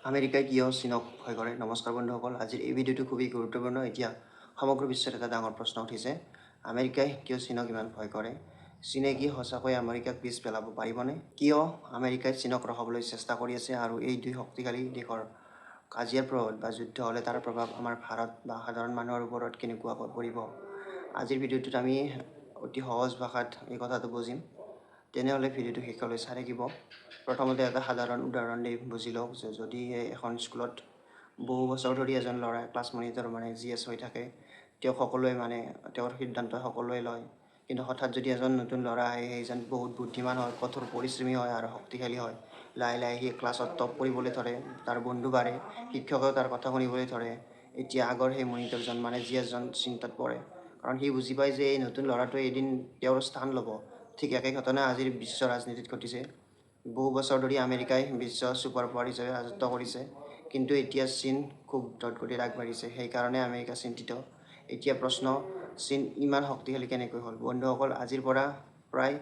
আমেৰিকাই কিয় চীনক ভয় কৰে? নমস্কাৰ বন্ধুসকল, আজিৰ এই ভিডিঅ'টো খুবেই গুৰুত্বপূৰ্ণ। এতিয়া সমগ্ৰ বিশ্বত এটা ডাঙৰ প্ৰশ্ন উঠিছে, আমেৰিকাই কিয় চীনক ইমান ভয় কৰে? চীনে কি সঁচাকৈ আমেৰিকাক পিছ পেলাব পাৰিবনে? কিয় আমেৰিকাই চীনক ৰখাবলৈ চেষ্টা কৰি আছে আৰু এই দুই শক্তিশালী দেশৰ কাজিয়াৰ প্ৰভাৱ বা যুদ্ধ হ'লে তাৰ প্ৰভাৱ আমাৰ ভাৰত বা সাধাৰণ মানুহৰ ওপৰত কেনেকুৱাকৈ পৰিব? আজিৰ ভিডিঅ'টোত আমি অতি সহজ ভাষাত এই কথাটো বুজিম। তেনেহ'লে ভিডিঅ'টো শেষলৈ চাই থাকিব। প্ৰথমতে এটা সাধাৰণ উদাহৰণ দি বুজি লওক যে যদি এখন স্কুলত বহু বছৰ ধৰি এজন ল'ৰাই ক্লাছ মনিটৰ GS হৈ থাকে, তেওঁক সকলোৱে তেওঁৰ সিদ্ধান্ত সকলোৱে লয়। কিন্তু হঠাৎ যদি এজন নতুন ল'ৰা আহে, সেইজন বহুত বুদ্ধিমান হয়, কঠোৰ পৰিশ্ৰমী হয় আৰু শক্তিশালী হয়। লাহে লাহে সি ক্লাছত টপ কৰিবলৈ ধৰে, তাৰ বন্ধু বাঢ়ে, শিক্ষকেও তাৰ কথা শুনিবলৈ ধৰে। এতিয়া আগৰ সেই মনিটৰজন GSজন চিন্তাত পৰে, কাৰণ সি বুজি পায় যে এই নতুন ল'ৰাটোৱে এদিন তেওঁৰ স্থান ল'ব। ঠিক একে ঘটনা আজিৰ বিশ্ব ৰাজনীতিত ঘটিছে। বহু বছৰ ধৰি আমেৰিকাই বিশ্ব ছুপাৰ পাৱাৰ হিচাপে ৰাজত্ব কৰিছে, কিন্তু এতিয়া চীন খুব দ্ৰুতগতিত আগবাঢ়িছে। সেইকাৰণে আমেৰিকা চিন্তিত। এতিয়া প্ৰশ্ন, চীন ইমান শক্তিশালী কেনেকৈ হ'ল? বন্ধুসকল, আজিৰ পৰা প্ৰায়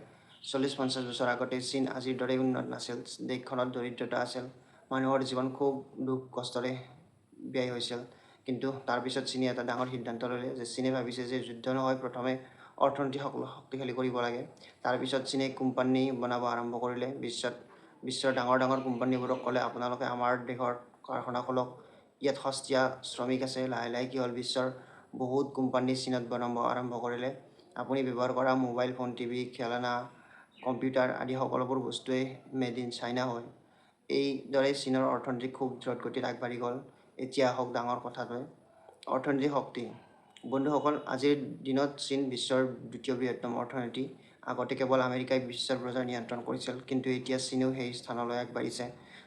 40-50 বছৰ আগতে চীন আজিৰ দৰে উন্নত নাছিল। দেশখনত দৰিদ্ৰতা আছিল, মানুহৰ জীৱন খুব দুখ কষ্টৰে ব্যয় হৈছিল। কিন্তু তাৰপিছত চীনে এটা ডাঙৰ সিদ্ধান্ত ল'লে যে চীনে ভাবিছে যে যুদ্ধ নহয়, প্ৰথমে অৰ্থনীতি শক্তিশালী কৰিব লাগে। তাৰপিছত চীনে কোম্পানী বনাব আৰম্ভ কৰিলে। বিশ্বৰ ডাঙৰ ডাঙৰ কোম্পানীবোৰক ক'লে, আপোনালোকে আমাৰ দেশৰ কাৰখানা খোলক, ইয়াত সস্তীয়া শ্ৰমিক আছে। লাহে লাহে কি হ'ল, বিশ্বৰ বহুত কোম্পানী চীনত বনাব আৰম্ভ কৰিলে। আপুনি ব্যৱহাৰ কৰা মোবাইল ফোন, টিভি, খেলনা, কম্পিউটাৰ আদি সকলোবোৰ বস্তুৱেই মেড ইন চাইনা হয়। এইদৰে চীনৰ অৰ্থনীতি খুব দ্ৰুতগতিত আগবাঢ়ি গ'ল। এতিয়া আহক ডাঙৰ কথাটোৱে, অৰ্থনৈতিক শক্তি। বন্ধুসকল, আজিৰ দিনত চীন বিশ্বৰ দ্বিতীয় বৃহত্তম অৰ্থনীতি। আগতে কেৱল আমেৰিকাই বিশ্বৰ বজাৰ নিয়ন্ত্ৰণ কৰিছিল, কিন্তু এতিয়া চীনেও সেই স্থানলৈ আগবাঢ়িছে।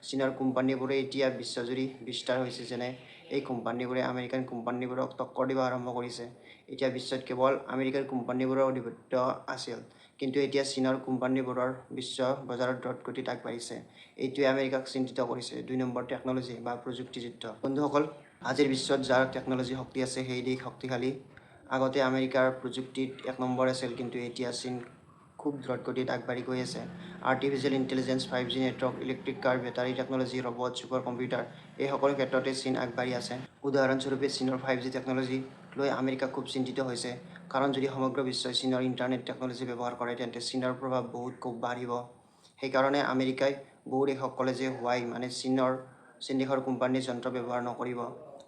চীনৰ কোম্পানীবোৰে এতিয়া বিশ্বজুৰি বিস্তাৰ হৈছে, যেনে এই কোম্পানীবোৰে আমেৰিকান কোম্পানীবোৰক টক্কৰ দিব আৰম্ভ কৰিছে। এতিয়া বিশ্বত কেৱল আমেৰিকাৰ কোম্পানীবোৰৰ আধিপত্য আছিল, কিন্তু এতিয়া চীনৰ কোম্পানীবোৰৰ বিশ্ব বজাৰত দ্ৰুতগতিত আগবাঢ়িছে। এইটোৱে আমেৰিকাক চিন্তিত কৰিছে। 2 নম্বৰ, টেকন'লজি বা প্ৰযুক্তি যুদ্ধ। বন্ধুসকল, আজিৰ বিশ্বত যাৰ টেকন'লজি শক্তি আছে সেই দেশ শক্তিশালী। আগতে আমেৰিকাৰ প্ৰযুক্তিত 1 নম্বৰ আছিল, কিন্তু এতিয়া চীন খুব দ্ৰুতগতিত আগবাঢ়ি গৈ আছে। Artificial intelligence, 5G network, electric car, battery technology, robot, super computer এই সকলো ক্ষেত্ৰতে চীন আগবাঢ়ি আছে। উদাহৰণস্বৰূপে, চীনৰ 5G টেকন'লজি লৈ আমেৰিকা খুব চিন্তিত হৈছে, কাৰণ যদি সমগ্ৰ বিশ্বই চীনৰ ইণ্টাৰনেট টেকন'লজি ব্যৱহাৰ কৰে, তেন্তে চীনৰ প্ৰভাৱ খুব বাঢ়িব। সেইকাৰণে আমেৰিকাই বহু দেশক ক'লে যে হোৱাই চীন দেশৰ কোম্পানীৰ যন্ত্ৰ ব্যৱহাৰ নকৰিব।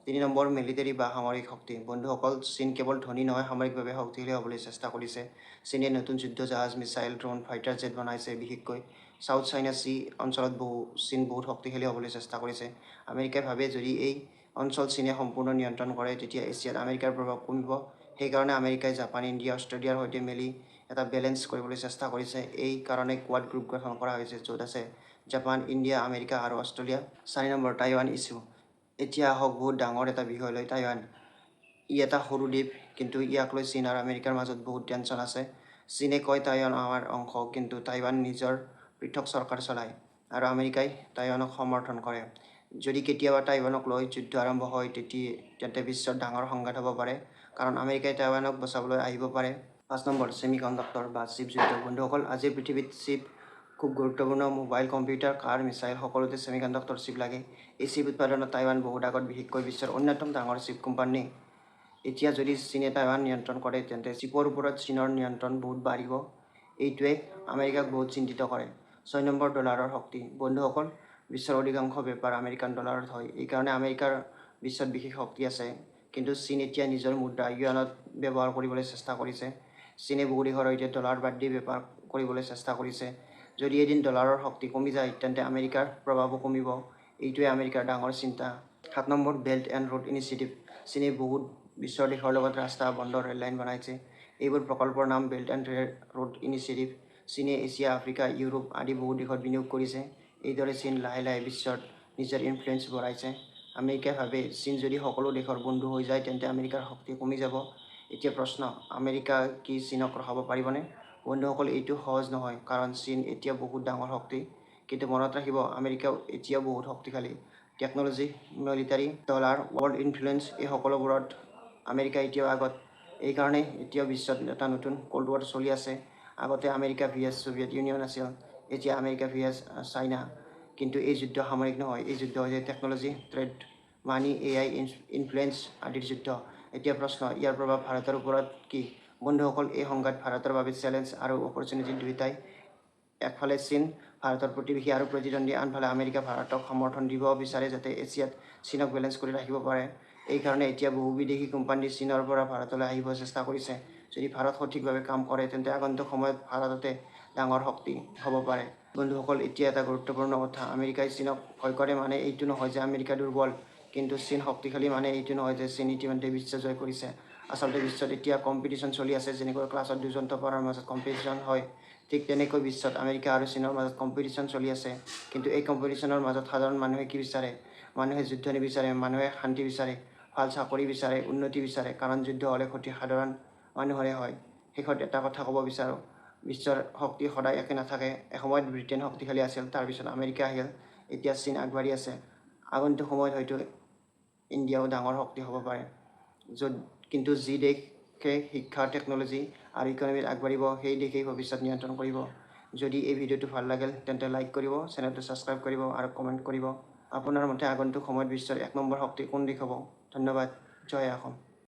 3 নম্বৰ, মিলিটাৰী বা সামৰিক শক্তি। বন্ধুসকল, চীন কেৱল ধনী নহয়, সামৰিকভাৱে শক্তিশালী হ'বলৈ চেষ্টা কৰিছে। চীনে নতুন যুদ্ধ জাহাজ, মিছাইল, ড্ৰোন, ফাইটাৰ জেট বনাইছে। বিশেষকৈ চাউথ চাইনা চি অঞ্চলত চীন বহুত শক্তিশালী হ'বলৈ চেষ্টা কৰিছে। আমেৰিকাই ভাবে যদি এই অঞ্চল চীনে সম্পূৰ্ণ নিয়ন্ত্ৰণ কৰে, তেতিয়া এছিয়াত আমেৰিকাৰ প্ৰভাৱ কমিব। সেইকাৰণে আমেৰিকাই জাপান, ইণ্ডিয়া, অষ্ট্ৰেলিয়াৰ সৈতে মিলি এটা বেলেন্স কৰিবলৈ চেষ্টা কৰিছে। এই কাৰণে কোৱাড গ্ৰুপ গঠন কৰা হৈছে, য'ত আছে জাপান, ইণ্ডিয়া, আমেৰিকা আৰু অষ্ট্ৰেলিয়া। 4 number, Taiwan issue. এতিয়া আহক বহুত ডাঙৰ এটা বিষয় লৈ টাইৱান। ই এটা সৰু দ্বীপ, কিন্তু ইয়াক লৈ চীন আৰু আমেৰিকাৰ মাজত বহুত টেনচন আছে। চীনে কয় টাইৱান আমাৰ অংশ, কিন্তু টাইৱান নিজৰ পৃথক চৰকাৰ চলায়, আৰু আমেৰিকাই টাইৱানক সমৰ্থন কৰে। যদি কেতিয়াবা টাইৱানক লৈ যুদ্ধ আৰম্ভ হয়, তেন্তে বিশ্বত ডাঙৰ সংঘাত হ'ব পাৰে, কাৰণ আমেৰিকাই টাইৱানক বচাবলৈ আহিব পাৰে। 5 নম্বৰ, ছেমিকণ্ডাক্টৰ বা চিপ যুদ্ধ। বন্ধুসকল, আজিৰ পৃথিৱীত চিপ খুব গুৰুত্বপূৰ্ণ। মোবাইল, কম্পিউটাৰ, কাৰ, মিছাইল সকলোতে ছেমিকণ্ডাক্টৰ চিপ লাগে। এই চিপ উৎপাদনত টাইৱান বহুত আগত, বিশেষকৈ বিশ্বৰ অন্যতম ডাঙৰ চিপ কোম্পানী। এতিয়া যদি চীনে টাইৱান নিয়ন্ত্ৰণ কৰে, তেন্তে চিপৰ ওপৰত চীনৰ নিয়ন্ত্ৰণ বহুত বাঢ়িব। এইটোৱে আমেৰিকাক বহুত চিন্তিত কৰে। 6 নম্বৰ, ডলাৰৰ শক্তি। বন্ধুসকল, বিশ্বৰ অধিকাংশ বেপাৰ আমেৰিকান ডলাৰত হয়। এইকাৰণে আমেৰিকাৰ বিশ্বত বিশেষ শক্তি আছে। কিন্তু চীন এতিয়া নিজৰ মুদ্ৰা ইউৱানত ব্যৱহাৰ কৰিবলৈ চেষ্টা কৰিছে। চীনে বহু দেশৰ সৈতে ডলাৰ বাদ দি বেপাৰ কৰিবলৈ চেষ্টা কৰিছে। যদি এদিন ডলাৰৰ শক্তি কমি যায়, তেন্তে আমেৰিকাৰ প্ৰভাৱো কমিব। এইটোৱে আমেৰিকাৰ ডাঙৰ চিন্তা। 7 number, belt and road initiative. চীনে বহুত বিশ্বৰ দেশৰ লগত ৰাস্তা, বন্দৰ, ৰেললাইন বনাইছে। এইবোৰ প্ৰকল্পৰ নাম বেল্ট এণ্ড ৰোড ইনিচিয়েটিভ। চীনে এছিয়া, আফ্ৰিকা, ইউৰোপ আদি বহু দেশত বিনিয়োগ কৰিছে। এইদৰে চীন লাহে লাহে বিশ্বত নিজৰ ইনফ্লুৱেঞ্চ বঢ়াইছে। আমেৰিকাই ভাবে চীন যদি সকলো দেশৰ বন্ধু হৈ যায়, তেন্তে আমেৰিকাৰ শক্তি কমি যাব। এতিয়া প্ৰশ্ন, আমেৰিকা কি চীনক ৰখাব পাৰিবনে? বন্ধুসকল, এইটো সহজ নহয়, কাৰণ চীন এতিয়া বহুত ডাঙৰ শক্তি। কিন্তু মনত ৰাখিব, আমেৰিকাও এতিয়াও বহুত শক্তিশালী। Technology, military, dollar, world influence এই সকলোবোৰত আমেৰিকা এতিয়াও আগত। এইকাৰণে এতিয়াও বিশ্বত এটা নতুন কল্ড ৱাৰ চলি আছে। আগতে আমেৰিকা VS ছোভিয়েট ইউনিয়ন আছিল, এতিয়া আমেৰিকা VS চাইনা। কিন্তু এই যুদ্ধ সামৰিক নহয়, এই যুদ্ধ হৈছে টেকন'লজি, ট্ৰেড, মানি, AI ইনফ্লুৱেঞ্চ আদিৰ যুদ্ধ। এতিয়া প্ৰশ্ন, ইয়াৰ প্ৰভাৱ ভাৰতৰ ওপৰত কি? বন্ধুসকল, এই সংঘাত ভাৰতৰ বাবে চেলেঞ্জ আৰু অপৰচুনিটি দুয়োটাই। একফালে চীন ভাৰতৰ প্ৰতিবেশী আৰু প্ৰতিদ্বন্দ্বী, আনফালে আমেৰিকা ভাৰতক সমৰ্থন দিব বিচাৰে যাতে এছিয়াত চীনক বেলেঞ্চ কৰি ৰাখিব পাৰে। এইকাৰণে এতিয়া বহু বিদেশী কোম্পানী চীনৰ পৰা ভাৰতলৈ আহিব চেষ্টা কৰিছে। যদি ভাৰত সঠিকভাৱে কাম কৰে তেন্তে আগন্তুক সময়ত ভাৰততে ডাঙৰ শক্তি হ'ব পাৰে। বন্ধুসকল, এতিয়া এটা গুৰুত্বপূৰ্ণ কথা, আমেৰিকাই চীনক ভয় কৰে মানে এইটো নহয় যে আমেৰিকা দুৰ্বল, কিন্তু চীন শক্তিশালী মানে এইটো নহয় যে চীন ইতিমধ্যে বিশ্ব জয় কৰিছে। আচলতে বিশ্বত এতিয়া কম্পিটিশ্যন চলি আছে, যেনেকৈ ক্লাছত দুজন টপাৰৰ মাজত কম্পিটিশ্যন হয়, ঠিক তেনেকৈ বিশ্বত আমেৰিকা আৰু চীনৰ মাজত কম্পিটিশ্যন চলি আছে। কিন্তু এই কম্পিটিশ্যনৰ মাজত সাধাৰণ মানুহে কি বিচাৰে? মানুহে যুদ্ধ নিবিচাৰে, মানুহে শান্তি বিচাৰে, ভাল চাকৰি বিচাৰে, উন্নতি বিচাৰে, কাৰণ যুদ্ধ হ'লে ক্ষতি সাধাৰণ মানুহৰে হয়। শেষত এটা কথা ক'ব বিচাৰোঁ, বিশ্বৰ শক্তি সদায় একে নাথাকে। এসময়ত ব্ৰিটেইন শক্তিশালী আছিল, তাৰপিছত আমেৰিকা আহিল, এতিয়া চীন আগবাঢ়ি আছে। আগন্তুক সময়ত হয়তো ইণ্ডিয়াও ডাঙৰ শক্তি হ'ব পাৰে। কিন্তু যি দেশে শিক্ষা, টেকন'লজি আৰু ইকনমিত আগবাঢ়িব, সেই দেশেই ভৱিষ্যত নিয়ন্ত্ৰণ কৰিব। যদি এই ভিডিঅ'টো ভাল লাগিল তেন্তে লাইক কৰিব, চেনেলটো ছাবস্ক্ৰাইব কৰিব আৰু কমেণ্ট কৰিব। আপোনাৰ মতে আগন্তুক সময়ত বিশ্বৰ 1 নম্বৰ শক্তি কোন দেশ হ'ব? ধন্যবাদ। জয় অসম।